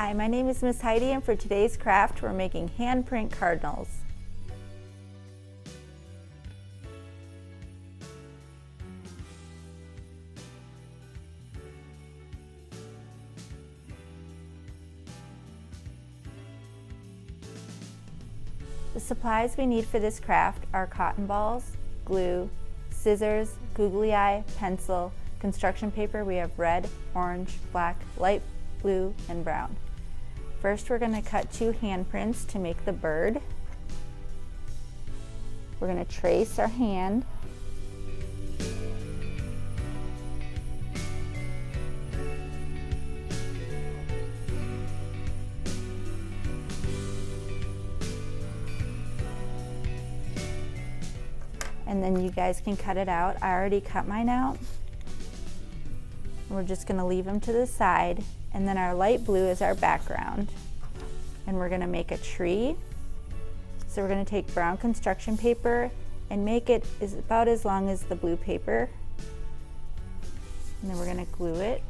Hi, my name is Miss Heidi, and for today's craft we're making handprint cardinals. The supplies we need for this craft are cotton balls, glue, scissors, googly eye, pencil, construction paper. We have red, orange, black, light blue, and brown. First, we're going to cut 2 handprints to make the bird. We're going to trace our hand. And then you guys can cut it out. I already cut mine out. We're just going to leave them to the side. And then our light blue is our background. And we're going to make a tree. So we're going to take brown construction paper and make it about as long as the blue paper. And then we're going to glue it.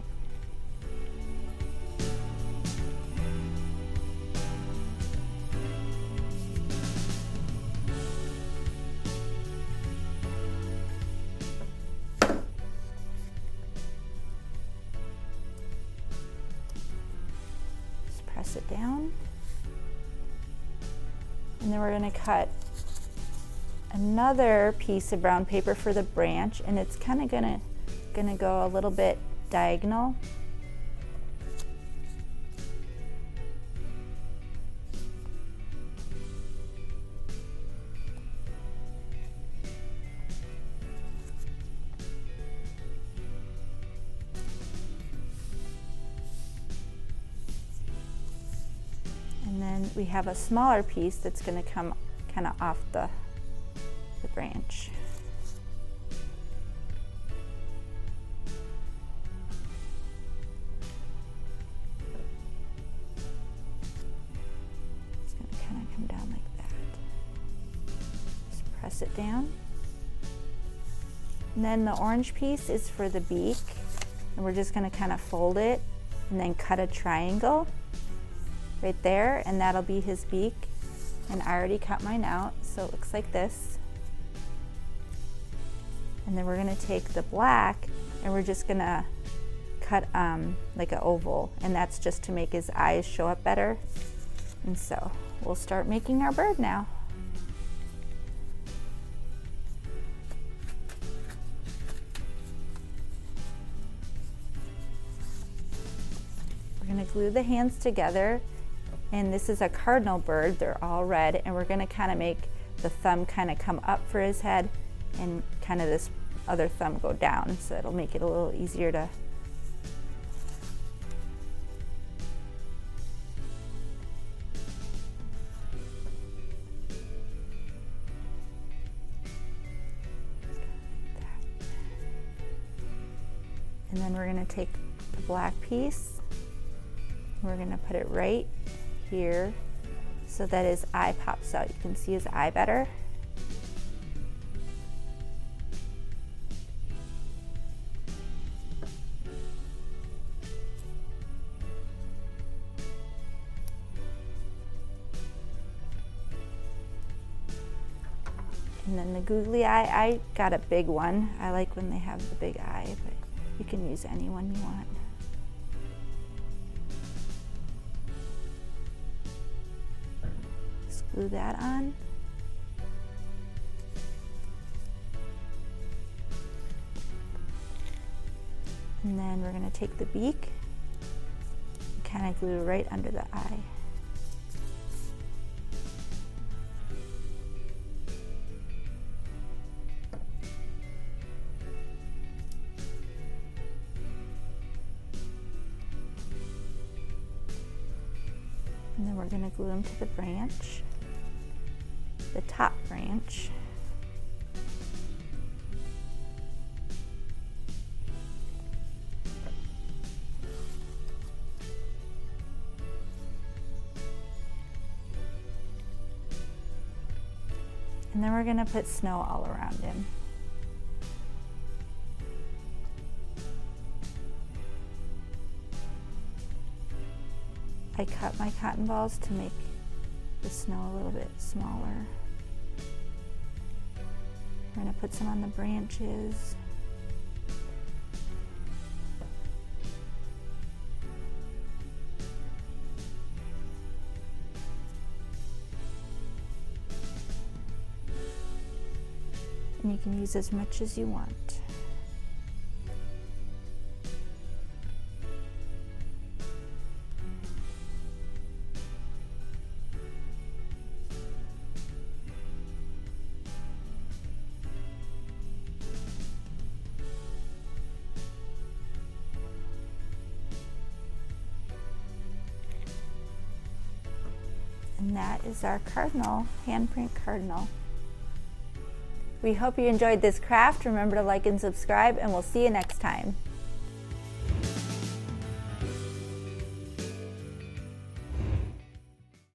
Press it down, and then we're going to cut another piece of brown paper for the branch, and it's kind of gonna go a little bit diagonal. And then we have a smaller piece that's going to come kind of off the branch. It's going to kind of come down like that. Just press it down. And then the orange piece is for the beak, and we're just going to kind of fold it and then cut a triangle right there, and that'll be his beak. And I already cut mine out, so it looks like this. And then we're gonna take the black and we're just gonna cut like an oval, and that's just to make his eyes show up better. And so we'll start making our bird now. We're gonna glue the hands together. And this is a cardinal bird, they're all red, and we're gonna kind of make the thumb kind of come up for his head and kind of this other thumb go down, so it'll make it a little easier to and then we're gonna take the black piece, we're gonna put it right here so that his eye pops out. You can see his eye better. And then the googly eye, I got a big one. I like when they have the big eye, but you can use any one you want. Glue that on. And then we're going to take the beak and kind of glue right under the eye. And then we're going to glue them to the branch. The top branch. And then we're going to put snow all around him. I cut my cotton balls to make the snow a little bit smaller. We're going to put some on the branches. And you can use as much as you want. And that is our cardinal, handprint cardinal. We hope you enjoyed this craft. Remember to like and subscribe, and we'll see you next time.